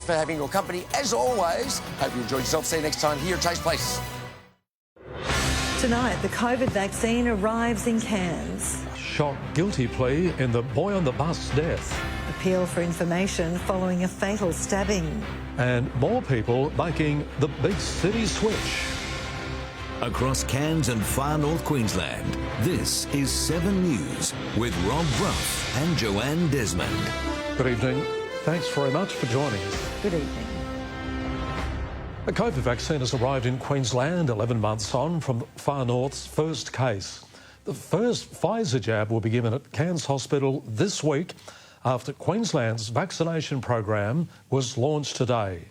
For having your company, as always. Hope you enjoyed yourself. See you next time here at Taste Place. Tonight, the COVID vaccine arrives in Cairns. Shock guilty plea in the boy on the bus death. Appeal for information following a fatal stabbing. And more people making the big city switch. Across Cairns and far north Queensland, this is 7 News with Brough and Joanne Desmond. Good evening. Thanks very much for joining us. Good evening. A COVID vaccine has arrived in Queensland 11 months on from far north's first case. The first Pfizer jab will be given at Cairns Hospital this week after Queensland's vaccination program was launched today.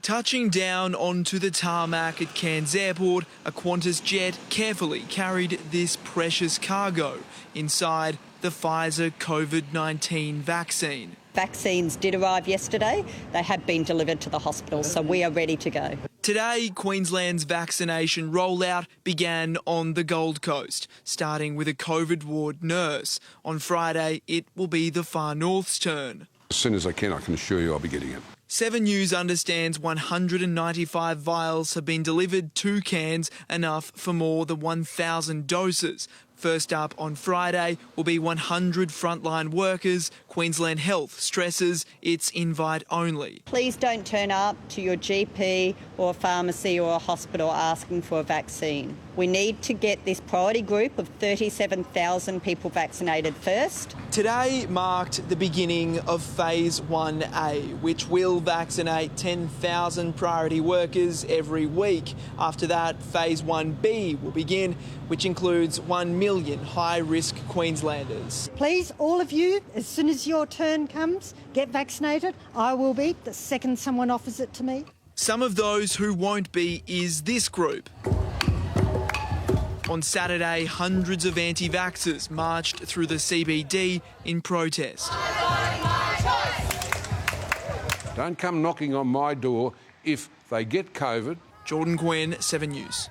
Touching down onto the tarmac at Cairns Airport, a Qantas jet carefully carried this precious cargo inside the Pfizer COVID-19 vaccine. Vaccines did arrive yesterday. They have been delivered to the hospital, so we are ready to go. Today, Queensland's vaccination rollout began on the Gold Coast, starting with a COVID ward nurse. On Friday, it will be the Far North's turn. As soon as I can assure you I'll be getting it. 7 News understands 195 vials have been delivered to Cairns, enough for more than 1,000 doses. First up on Friday will be 100 frontline workers. Queensland Health stresses it's invite only. Please don't turn up to your GP or a pharmacy or a hospital asking for a vaccine. We need to get this priority group of 37,000 people vaccinated first. Today marked the beginning of Phase 1A, which will vaccinate 10,000 priority workers every week. After that, Phase 1B will begin, which includes 1 million high-risk Queenslanders. Please, all of you, as soon as your turn comes, get vaccinated. I will be the second someone offers it to me. Some of those who won't be is this group. On Saturday, hundreds of anti-vaxxers marched through the CBD in protest. Don't come knocking on my door if they get COVID. Jordan Gwen, 7 News.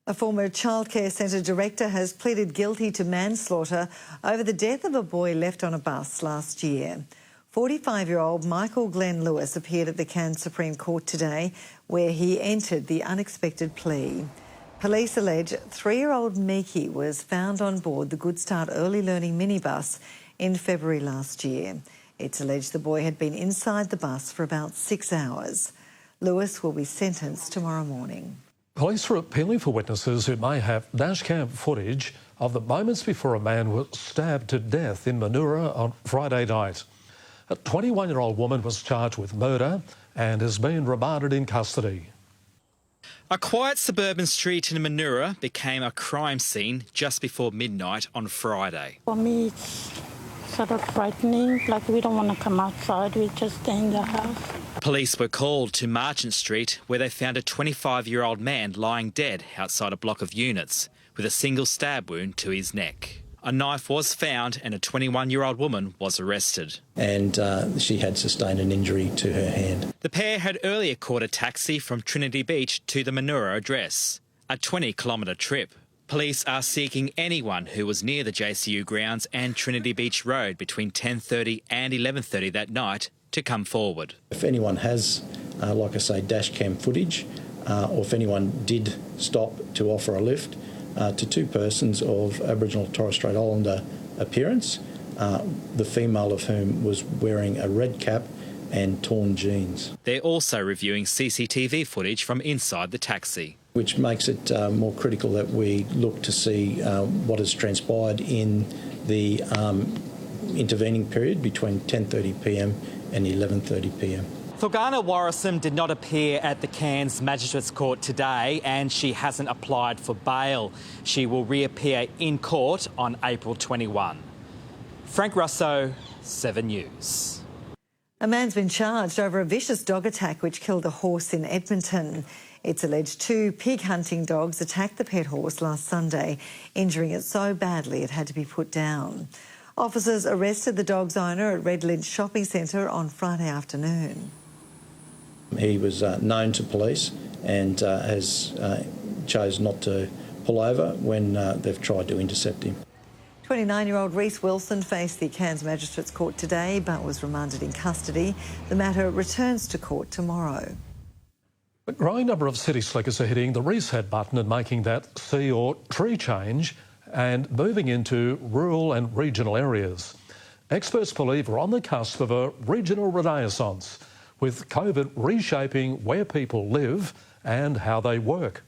A former childcare centre director has pleaded guilty to manslaughter over the death of a boy left on a bus last year. 45-year-old Michael Glenn Lewis appeared at the Cairns Supreme Court today, where he entered the unexpected plea. Police allege 3-year-old Miki was found on board the Good Start Early Learning minibus in February last year. It's alleged the boy had been inside the bus for about 6 hours. Lewis will be sentenced tomorrow morning. Police are appealing for witnesses who may have dashcam footage of the moments before a man was stabbed to death in Manoora on Friday night. A 21-year-old woman was charged with murder and has been remanded in custody. A quiet suburban street in Manoora became a crime scene just before midnight on Friday. For me, it's sort of frightening, like we don't want to come outside, we just stay in the house. Police were called to Marchant Street, where they found a 25-year-old man lying dead outside a block of units with a single stab wound to his neck. A knife was found and a 21-year-old woman was arrested. And she had sustained an injury to her hand. The pair had earlier caught a taxi from Trinity Beach to the Manoora address, a 20-kilometre trip. Police are seeking anyone who was near the JCU grounds and Trinity Beach Road between 10:30 and 11:30 that night to come forward. If anyone has, like I say, dashcam footage, or if anyone did stop to offer a lift to two persons of Aboriginal and Torres Strait Islander appearance, the female of whom was wearing a red cap and torn jeans. They're also reviewing CCTV footage from inside the taxi, which makes it more critical that we look to see what has transpired in the intervening period between 10:30pm and 11:30pm. Thorgana Warrisam did not appear at the Cairns Magistrates Court today and she hasn't applied for bail. She will reappear in court on April 21. Frank Russo, 7 News. A man's been charged over a vicious dog attack which killed a horse in Edmonton. It's alleged 2 pig hunting dogs attacked the pet horse last Sunday, injuring it so badly it had to be put down. Officers arrested the dog's owner at Red Lynch Shopping Centre on Friday afternoon. He was known to police and chose not to pull over when they've tried to intercept him. 29-year-old Reece Wilson faced the Cairns Magistrates Court today but was remanded in custody. The matter returns to court tomorrow. A growing number of city slickers are hitting the reset button and making that sea or tree change and moving into rural and regional areas. Experts believe we're on the cusp of a regional renaissance, with COVID reshaping where people live and how they work.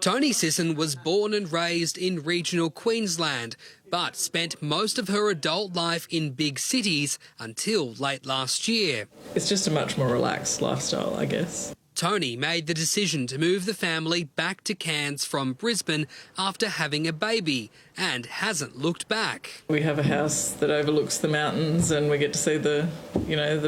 Toni Sisson was born and raised in regional Queensland, but spent most of her adult life in big cities until late last year. It's just a much more relaxed lifestyle, I guess. Toni made the decision to move the family back to Cairns from Brisbane after having a baby and hasn't looked back. We have a house that overlooks the mountains and we get to see the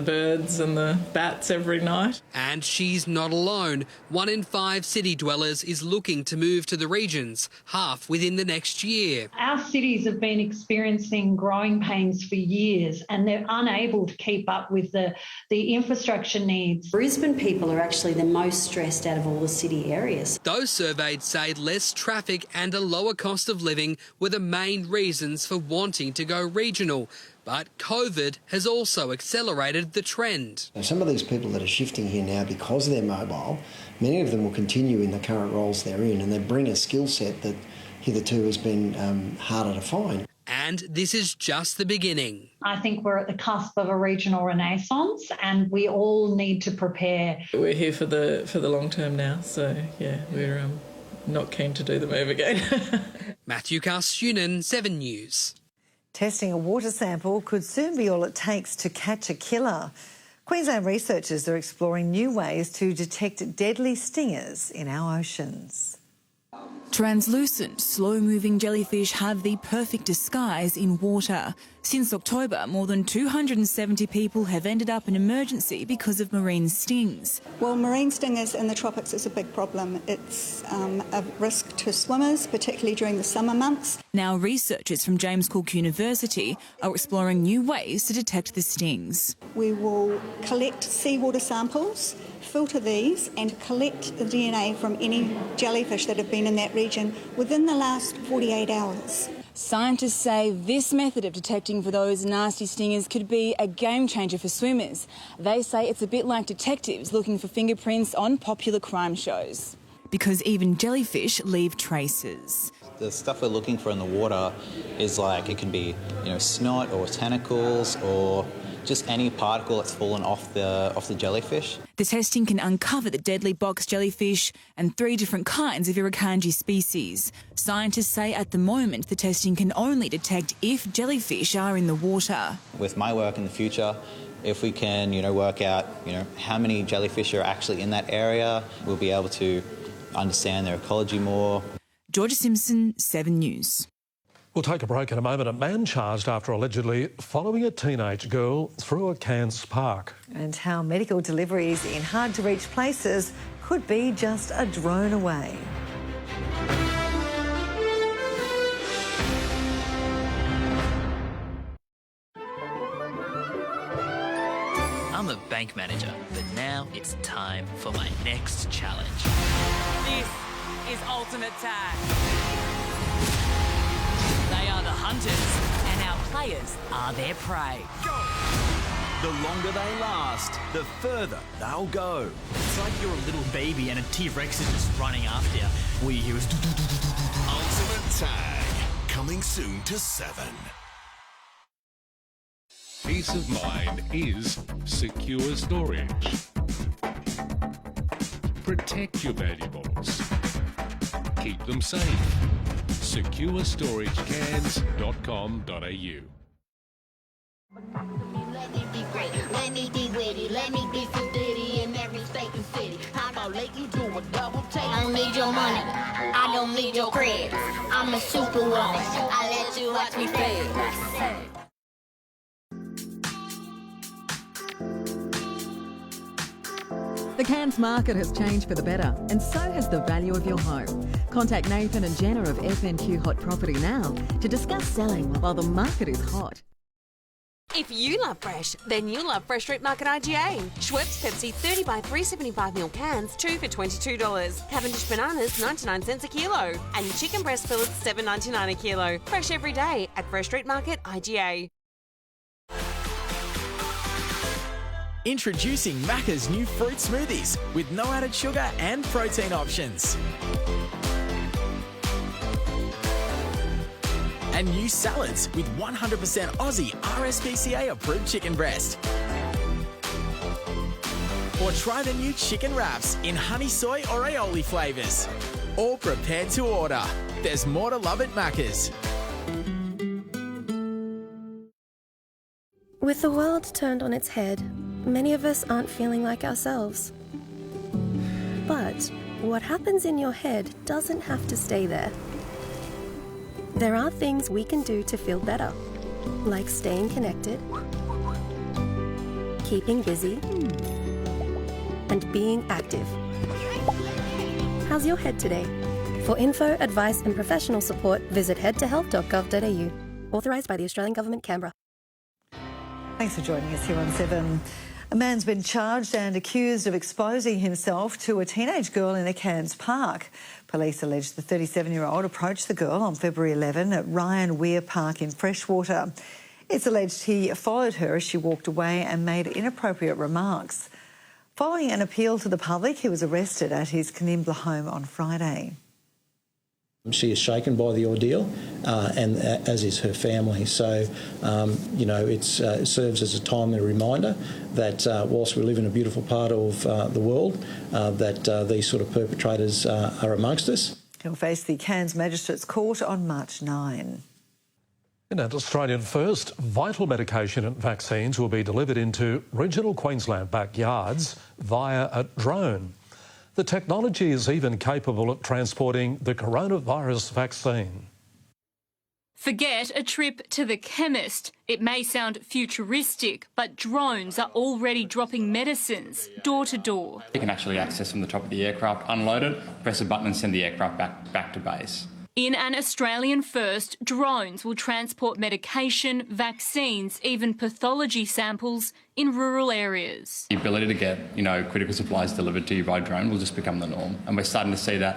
birds and the bats every night. And she's not alone. 1 in 5 city dwellers is looking to move to the regions, half within the next year. Our cities have been experiencing growing pains for years and they're unable to keep up with the infrastructure needs. Brisbane people are actually the most stressed out of all the city areas. Those surveyed say less traffic and a lower cost of living were the main reasons for wanting to go regional. But COVID has also accelerated the trend. Some of these people that are shifting here now because they're mobile, many of them will continue in the current roles they're in, and they bring a skill set that hitherto has been harder to find. And this is just the beginning. I think we're at the cusp of a regional renaissance and we all need to prepare. We're here for the long term now, so yeah, we're not keen to do the move again. Matthew Carstunen, 7 News. Testing a water sample could soon be all it takes to catch a killer. Queensland researchers are exploring new ways to detect deadly stingers in our oceans. Translucent, slow-moving jellyfish have the perfect disguise in water. Since October, more than 270 people have ended up in emergency because of marine stings. Well, marine stingers in the tropics is a big problem. It's a risk to swimmers, particularly during the summer months. Now researchers from James Cook University are exploring new ways to detect the stings. We will collect seawater samples, filter these and collect the DNA from any jellyfish that have been in that region within the last 48 hours. Scientists say this method of detecting for those nasty stingers could be a game changer for swimmers. They say it's a bit like detectives looking for fingerprints on popular crime shows. Because even jellyfish leave traces. The stuff we're looking for in the water is like, it can be, snot or tentacles or just any particle that's fallen off the jellyfish. The testing can uncover the deadly box jellyfish and 3 different kinds of Irukandji species. Scientists say at the moment the testing can only detect if jellyfish are in the water. With my work in the future, if we can, work out, how many jellyfish are actually in that area, we'll be able to understand their ecology more. Georgia Simpson, 7 News. We'll take a break in a moment. A man charged after allegedly following a teenage girl through a Cairns park. And how medical deliveries in hard-to-reach places could be just a drone away. I'm a bank manager, but now it's time for my next challenge. This is Ultimate Tag. They are the hunters, and our players are their prey. The longer they last, the further they'll go. It's like you're a little baby and a T-Rex is just running after you. All you hear is... Ultimate Tag, coming soon to 7. Peace of mind is secure storage. Protect your valuables. Keep them safe. SecureStorageCairns.com.au. Let me be great, let me be witty, let me be so ditty in every state and city. How about lately do a double take? I don't need your money, I don't need your credit. I'm a superwoman, I let you watch me fade. The Cairns market has changed for the better, and so has the value of your home. Contact Nathan and Jenna of FNQ Hot Property now to discuss selling while the market is hot. If you love fresh, then you'll love Fresh Fruit Market IGA. Schweppes Pepsi 30 by 375ml cans, 2 for $22. Cavendish bananas 99 cents a kilo. And chicken breast fillets $7.99 a kilo. Fresh every day at Fresh Fruit Market IGA. Introducing Macca's new fruit smoothies with no added sugar and protein options. And new salads with 100% Aussie RSPCA approved chicken breast. Or try the new chicken wraps in honey soy or aioli flavours. All prepared to order. There's more to love at Macca's. With the world turned on its head, many of us aren't feeling like ourselves. But what happens in your head doesn't have to stay there. There are things we can do to feel better, like staying connected, keeping busy, and being active. How's your head today? For info, advice and professional support, visit headtohealth.gov.au. Authorised by the Australian Government, Canberra. Thanks for joining us here on 7. A man's been charged and accused of exposing himself to a teenage girl in a Cairns park. Police allege the 37-year-old approached the girl on February 11 at Ryan Weir Park in Freshwater. It's alleged he followed her as she walked away and made inappropriate remarks. Following an appeal to the public, he was arrested at his Canimbla home on Friday. She is shaken by the ordeal, and as is her family. So, it serves as a timely reminder that whilst we live in a beautiful part of the world, that these sort of perpetrators are amongst us. He'll face the Cairns Magistrates Court on March 9. In an Australian first, vital medication and vaccines will be delivered into regional Queensland backyards via a drone. The technology is even capable of transporting the coronavirus vaccine. Forget a trip to the chemist. It may sound futuristic, but drones are already dropping medicines door to door. You can actually access from the top of the aircraft, unload it, press a button and send the aircraft back to base. In an Australian first, drones will transport medication, vaccines, even pathology samples in rural areas. The ability to get, critical supplies delivered to you by drone will just become the norm. And we're starting to see that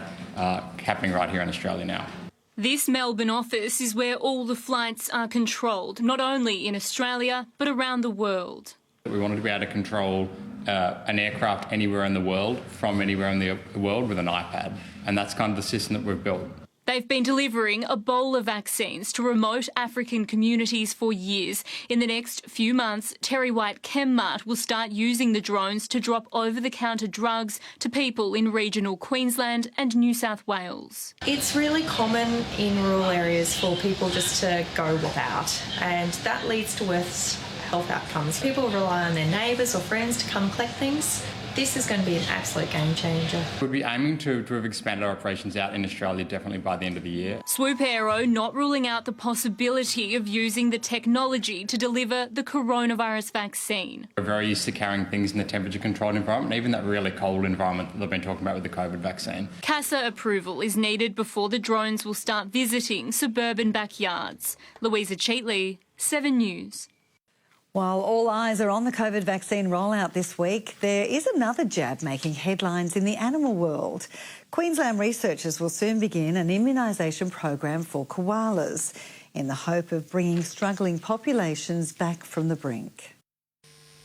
happening right here in Australia now. This Melbourne office is where all the flights are controlled, not only in Australia, but around the world. We wanted to be able to control an aircraft anywhere in the world, from anywhere in the world with an iPad. And that's kind of the system that we've built. They've been delivering Ebola vaccines to remote African communities for years. In the next few months, Terry White Chemmart will start using the drones to drop over-the-counter drugs to people in regional Queensland and New South Wales. It's really common in rural areas for people just to go without, and that leads to worse health outcomes. People rely on their neighbours or friends to come collect things. This is going to be an absolute game changer. We'll be aiming to have expanded our operations out in Australia definitely by the end of the year. Swoop Aero not ruling out the possibility of using the technology to deliver the coronavirus vaccine. We're very used to carrying things in the temperature-controlled environment, even that really cold environment that they've been talking about with the COVID vaccine. CASA approval is needed before the drones will start visiting suburban backyards. Louisa Cheatley, 7 News. While all eyes are on the COVID vaccine rollout this week, there is another jab making headlines in the animal world. Queensland researchers will soon begin an immunisation program for koalas in the hope of bringing struggling populations back from the brink.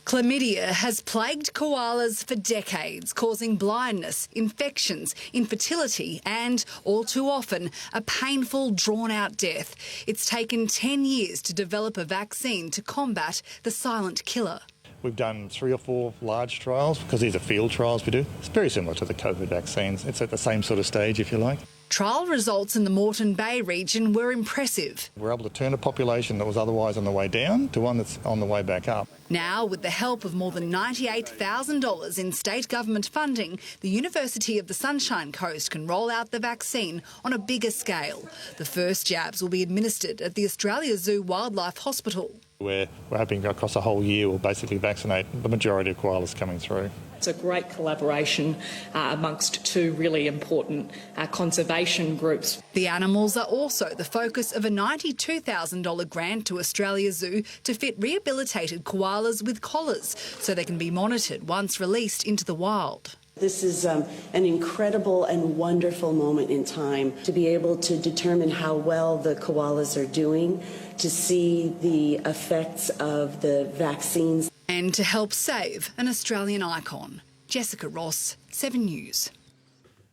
Chlamydia has plagued koalas for decades, causing blindness, infections, infertility and, all too often, a painful, drawn-out death. It's taken 10 years to develop a vaccine to combat the silent killer. We've done 3 or 4 large trials, because these are field trials we do. It's very similar to the COVID vaccines. It's at the same sort of stage, if you like. Trial results in the Moreton Bay region were impressive. We're able to turn a population that was otherwise on the way down to one that's on the way back up. Now, with the help of more than $98,000 in state government funding, the University of the Sunshine Coast can roll out the vaccine on a bigger scale. The first jabs will be administered at the Australia Zoo Wildlife Hospital. We're hoping across the whole year we'll basically vaccinate the majority of koalas coming through. It's a great collaboration amongst two really important conservation groups. The animals are also the focus of a $92,000 grant to Australia Zoo to fit rehabilitated koalas with collars so they can be monitored once released into the wild. This is an incredible and wonderful moment in time to be able to determine how well the koalas are doing, to see the effects of the vaccines. And to help save an Australian icon. Jessica Ross, 7 News.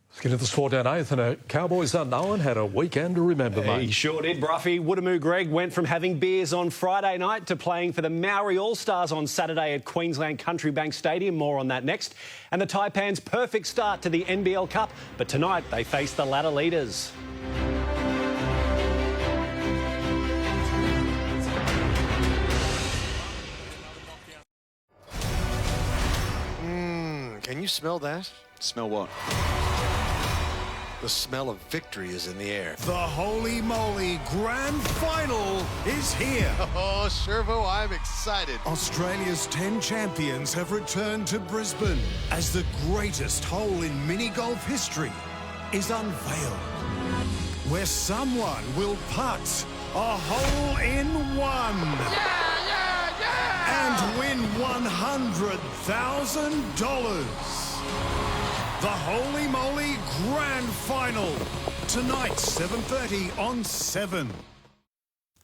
Let's get into the sport now, Nathan. A Cowboys unknown had a weekend to remember, mate. He sure did, Broughy. Woodamoo Greg went from having beers on Friday night to playing for the Maori All-Stars on Saturday at Queensland Country Bank Stadium. More on that next. And the Taipans' perfect start to the NBL Cup. But tonight they face the ladder leaders. Can you smell that? Smell what? The smell of victory is in the air. The Holy Moly Grand Final is here. Oh, Shervo, I'm excited. Australia's 10 champions have returned to Brisbane as the greatest hole in mini golf history is unveiled, where someone will putt a hole in one. And win $100,000. The Holy Moly Grand Final. Tonight, 7:30 on 7.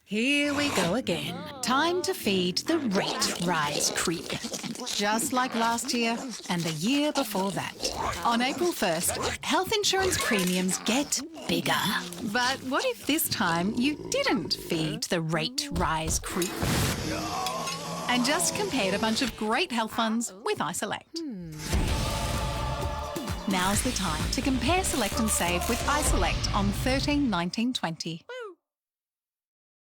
Here we go again. Time to feed the rate rise creep. Just like last year and the year before that. On April 1st, health insurance premiums get bigger. But what if this time you didn't feed the rate rise creep? And just compared a bunch of great health funds with iSelect. Now's the time to compare, select and save with iSelect on 13/19/20.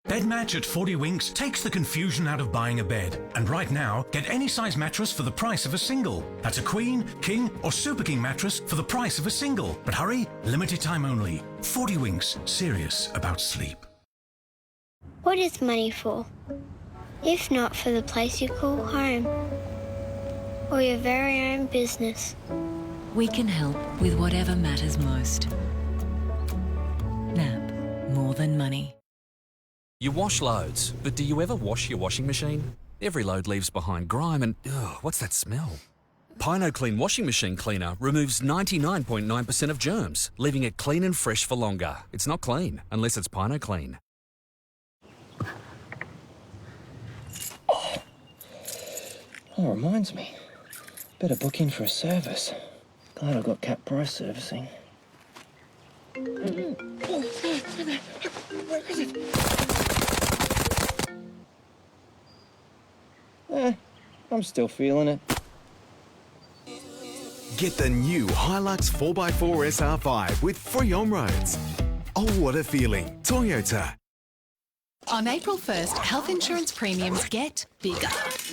Bed Match at 40 Winks takes the confusion out of buying a bed. And right now, get any size mattress for the price of a single. That's a queen, king or super king mattress for the price of a single. But hurry, limited time only. 40 Winks, serious about sleep. What is money for? If not for the place you call home, or your very own business. We can help with whatever matters most. NAB, more than money. You wash loads, but do you ever wash your washing machine? Every load leaves behind grime and, what's that smell? Pino Clean Washing Machine Cleaner removes 99.9% of germs, leaving it clean and fresh for longer. It's not clean, unless it's Pino Clean. Oh, reminds me. Better book in for a service. Glad I got Cat Price servicing. I'm still feeling it. Get the new Hilux 4x4 SR5 with free on-roads. Oh, what a feeling. Toyota. On April 1st, health insurance premiums get bigger.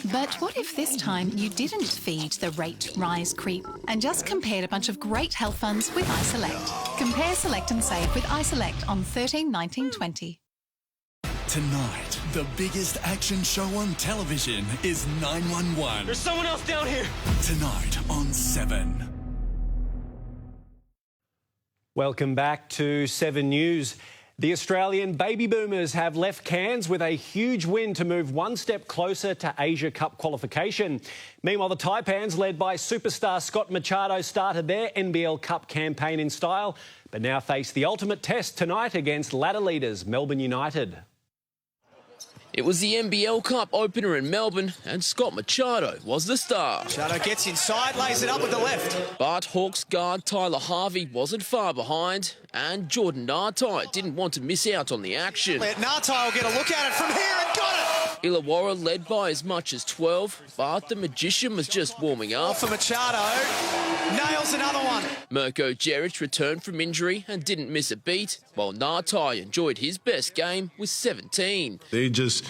But what if this time you didn't feed the rate rise creep and just compared a bunch of great health funds with iSelect? Compare, select and save with iSelect on 13/19/20. Tonight, the biggest action show on television is 911. There's someone else down here. Tonight on 7. Welcome back to 7 News. The Australian baby boomers have left Cairns with a huge win to move one step closer to Asia Cup qualification. Meanwhile, the Taipans, led by superstar Scott Machado, started their NBL Cup campaign in style, but now face the ultimate test tonight against ladder leaders Melbourne United. It was the NBL Cup opener in Melbourne, and Scott Machado was the star. Machado gets inside, lays it up with the left. But Hawks guard Tyler Harvey wasn't far behind, and Jordan Nartai didn't want to miss out on the action. Nartai will get a look at it from here and got it! Illawarra led by as much as 12, but the Magician was just warming up. For Machado, nails another one. Mirko Jeric returned from injury and didn't miss a beat, while Nartai enjoyed his best game with 17. They just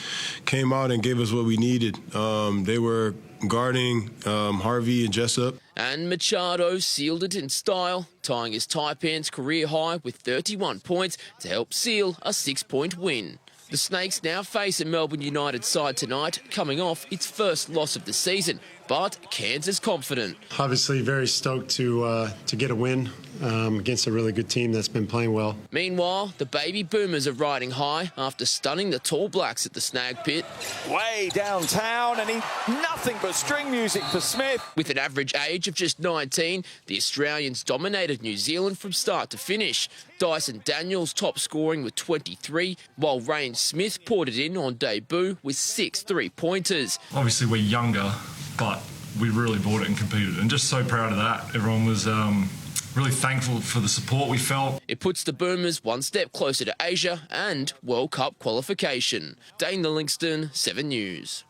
came out and gave us what we needed. They were guarding Harvey and Jessup. And Machado sealed it in style, tying his Taipans career high with 31 points to help seal a 6-point win. The Snakes now face a Melbourne United side tonight, coming off its first loss of the season. But Cairns is confident. Obviously very stoked to get a win against a really good team that's been playing well. Meanwhile, the Baby Boomers are riding high after stunning the Tall Blacks at the Snag Pit. Way downtown and nothing but string music for Smith. With an average age of just 19, the Australians dominated New Zealand from start to finish. Dyson Daniels top scoring with 23, while Rain Smith poured it in on debut with 6 3-pointers. Obviously we're younger, but we really bought it and competed, and just so proud of that. Everyone was really thankful for the support we felt. It puts the Boomers one step closer to Asia and World Cup qualification. Dane Livingston, 7 News.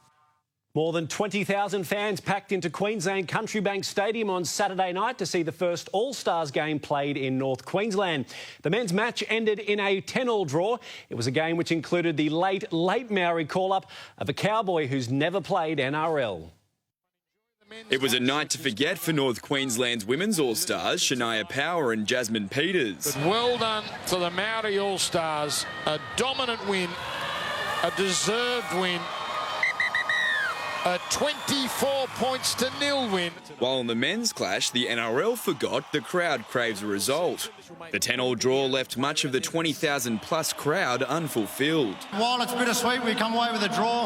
More than 20,000 fans packed into Queensland Country Bank Stadium on Saturday night to see the first All-Stars game played in North Queensland. The men's match ended in a 10-all draw. It was a game which included the late Maori call-up of a cowboy who's never played NRL. It was a night to forget for North Queensland's women's All-Stars, Shania Power and Jasmine Peters. But well done to the Maori All-Stars. A dominant win, a deserved win. A 24-0 win. While in the men's clash, the NRL forgot the crowd craves a result. The 10-all draw left much of the 20,000-plus crowd unfulfilled. While it's bittersweet, we come away with a draw.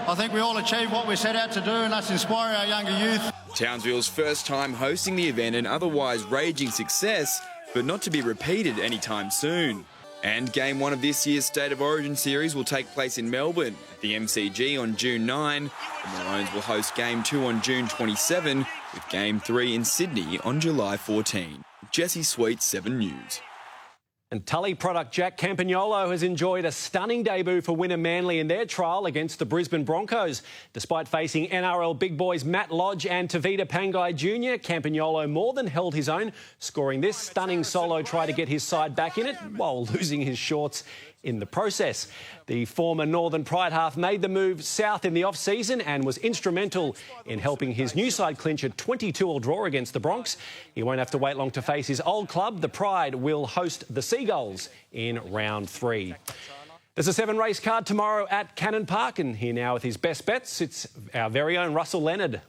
I think we all achieved what we set out to do, and that's inspire our younger youth. Townsville's first time hosting the event, an otherwise raging success, but not to be repeated anytime soon. And Game 1 of this year's State of Origin series will take place in Melbourne at the MCG on June 9. The Maroons will host Game 2 on June 27, with Game 3 in Sydney on July 14. Jesse Sweet, 7 News. And Tully product Jack Campagnolo has enjoyed a stunning debut for winner Manly in their trial against the Brisbane Broncos. Despite facing NRL big boys Matt Lodge and Tavita Pangai Jr., Campagnolo more than held his own, scoring this stunning solo try to get his side back in it while losing his shorts in the process. The former Northern Pride half made the move south in the off-season and was instrumental in helping his new side clinch a 22-all draw against the Bronx. He won't have to wait long to face his old club. The Pride will host the Seagulls in round 3. There's a 7-race card tomorrow at Cannon Park, and here now with his best bets, it's our very own Russell Leonard.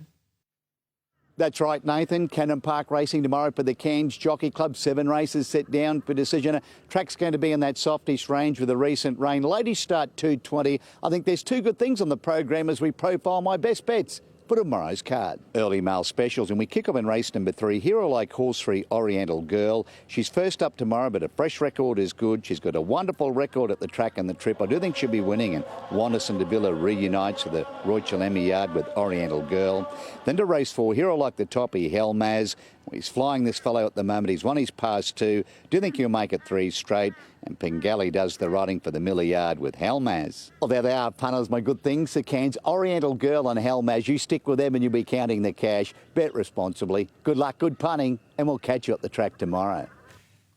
That's right, Nathan. Cannon Park racing tomorrow for the Cairns Jockey Club. 7 races set down for decision. Track's going to be in that softish range with the recent rain. Ladies start 2:20. I think there's 2 good things on the program as we profile my best bets for tomorrow's card. Early mail specials, and we kick off in race number 3, Hero Like Horse 3, Oriental Girl. She's first up tomorrow, but a fresh record is good. She's got a wonderful record at the track and the trip. I do think she'll be winning, and Wanderson de Villa reunites with the Royal Emmy Yard with Oriental Girl. Then to race 4, Hero Like the Toppy, Helmaz. He's flying this fellow at the moment. He's won his past 2. Do think he'll make it 3 straight. And Pengali does the riding for the Milliard with Helmaz. Well, there they are, punters, my good things. The Cairns Oriental Girl and Helmaz. You stick with them and you'll be counting the cash. Bet responsibly. Good luck, good punting, and we'll catch you at the track tomorrow.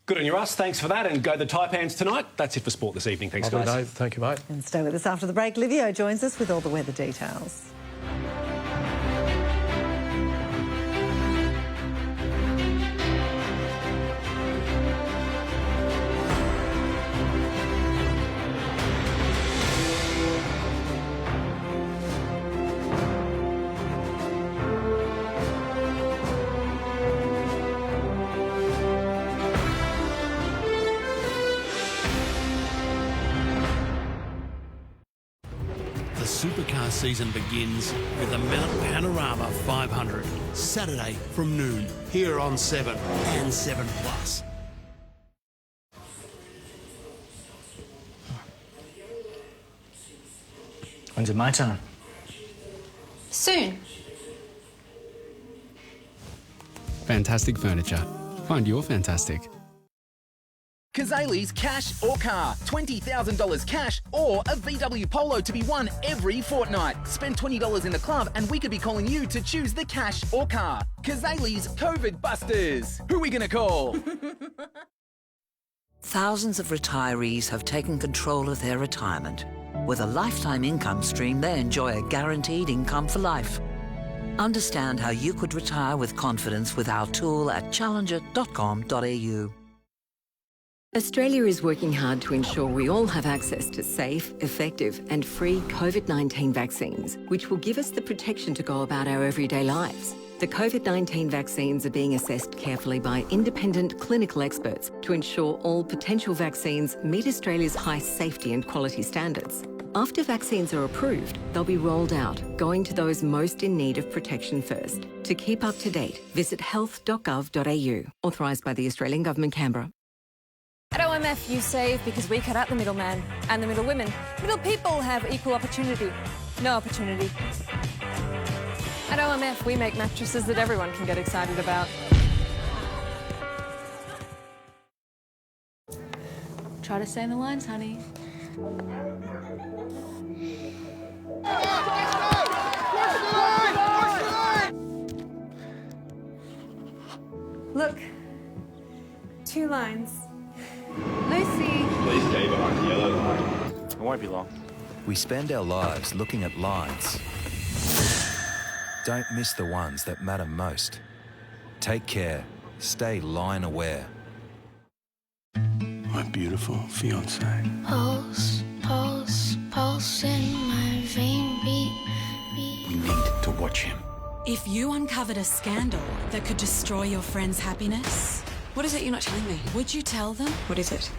Good on you, Russ. Thanks for that. And go the Taipans tonight. That's it for sport this evening. Thanks, guys. Dave. Thank you, mate. And stay with us after the break. Livio joins us with all the weather details. Supercar season begins with the Mount Panorama 500, Saturday from noon, here on 7 and 7 Plus. When's it my turn? Soon. Fantastic furniture. Find your fantastic. Kazali's Cash or Car. $20,000 cash or a VW Polo to be won every fortnight. Spend $20 in the club and we could be calling you to choose the cash or car. Kazali's COVID Busters. Who are we going to call? Thousands of retirees have taken control of their retirement. With a lifetime income stream, they enjoy a guaranteed income for life. Understand how you could retire with confidence with our tool at challenger.com.au. Australia is working hard to ensure we all have access to safe, effective and free COVID-19 vaccines, which will give us the protection to go about our everyday lives. The COVID-19 vaccines are being assessed carefully by independent clinical experts to ensure all potential vaccines meet Australia's high safety and quality standards. After vaccines are approved, they'll be rolled out, going to those most in need of protection first. To keep up to date, visit health.gov.au, authorised by the Australian Government, Canberra. At OMF, you save because we cut out the middleman and the middle women. Middle people have equal opportunity. No opportunity. At OMF, we make mattresses that everyone can get excited about. Try to stay in the lines, honey. Look. 2 lines. Lucy. Please stay behind the yellow line. It won't be long. We spend our lives looking at lines. Don't miss the ones that matter most. Take care. Stay line aware. My beautiful fiance. Pulse, pulse, pulse in my vein, beat, beat. We need to watch him. If you uncovered a scandal that could destroy your friend's happiness, What is it you're not telling me? would you tell them? What is it?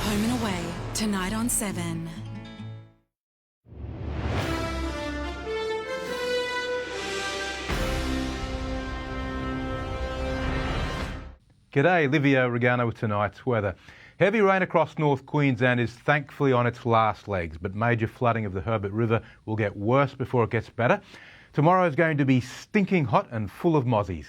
Home and Away, tonight on 7. G'day, Livio Regano with tonight's weather. Heavy rain across North Queensland is thankfully on its last legs, but major flooding of the Herbert River will get worse before it gets better. Tomorrow is going to be stinking hot and full of mozzies.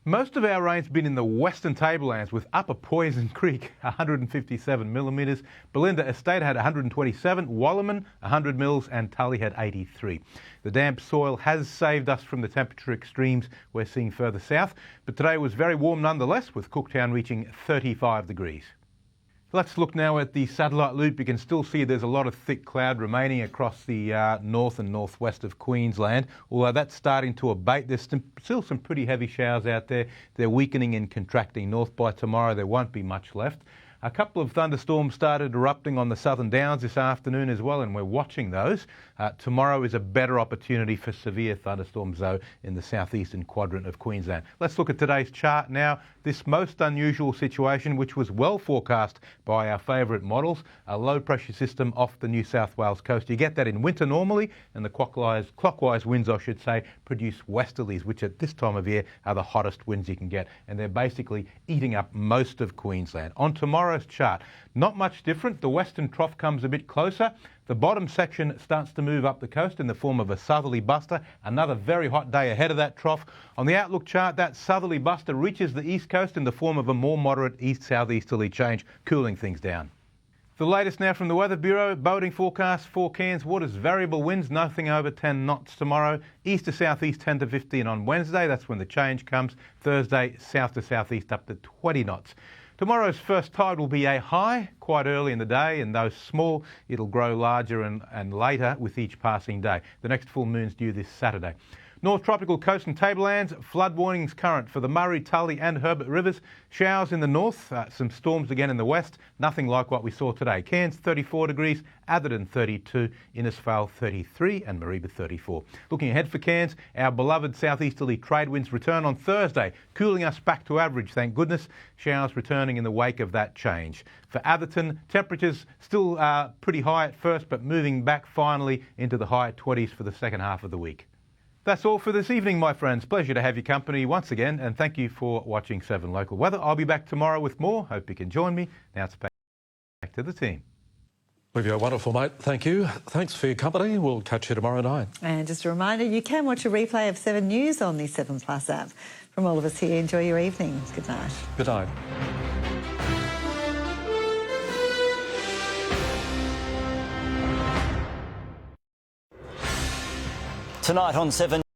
Most of our rain's been in the western tablelands, with Upper Poison Creek 157 millimetres, Belinda Estate had 127, Wallerman 100 mils and Tully had 83. The damp soil has saved us from the temperature extremes we're seeing further south, but today was very warm nonetheless, with Cooktown reaching 35 degrees. Let's look now at the satellite loop. You can still see there's a lot of thick cloud remaining across the north and northwest of Queensland, although that's starting to abate. There's still some pretty heavy showers out there. They're weakening and contracting north. By tomorrow there won't be much left. A couple of thunderstorms started erupting on the Southern Downs this afternoon as well, and we're watching those. Tomorrow is a better opportunity for severe thunderstorms, though, in the southeastern quadrant of Queensland. Let's look at today's chart now. This most unusual situation, which was well forecast by our favourite models, a low pressure system off the New South Wales coast. You get that in winter normally, and the clockwise winds, I should say, produce westerlies, which at this time of year are the hottest winds you can get, and they're basically eating up most of Queensland. On tomorrow's chart, not much different. The western trough comes a bit closer. The bottom section starts to move up the coast in the form of a southerly buster. Another very hot day ahead of that trough. On the outlook chart, that southerly buster reaches the east coast in the form of a more moderate east-southeasterly change, cooling things down. The latest now from the Weather Bureau. Boating forecast for Cairns waters, variable winds, nothing over 10 knots tomorrow. East to southeast 10 to 15 on Wednesday. That's when the change comes. Thursday, south to southeast up to 20 knots. Tomorrow's first tide will be a high quite early in the day, and though small, it'll grow larger and later with each passing day. The next full moon's due this Saturday. North Tropical Coast and Tablelands, flood warnings current for the Murray, Tully and Herbert rivers. Showers in the north, some storms again in the west, nothing like what we saw today. Cairns 34 degrees, Atherton 32, Innisfail 33 and Mareeba 34. Looking ahead for Cairns, our beloved southeasterly trade winds return on Thursday, cooling us back to average, thank goodness. Showers returning in the wake of that change. For Atherton, temperatures still pretty high at first, but moving back finally into the high 20s for the second half of the week. That's all for this evening, my friends. Pleasure to have your company once again, and thank you for watching 7 Local Weather. I'll be back tomorrow with more. Hope you can join me. Now it's back to the team. Livio, wonderful, mate. Thank you. Thanks for your company. We'll catch you tomorrow night. And just a reminder, you can watch a replay of 7 News on the 7 Plus app. From all of us here, enjoy your evening. Good night. Good night. Tonight on 7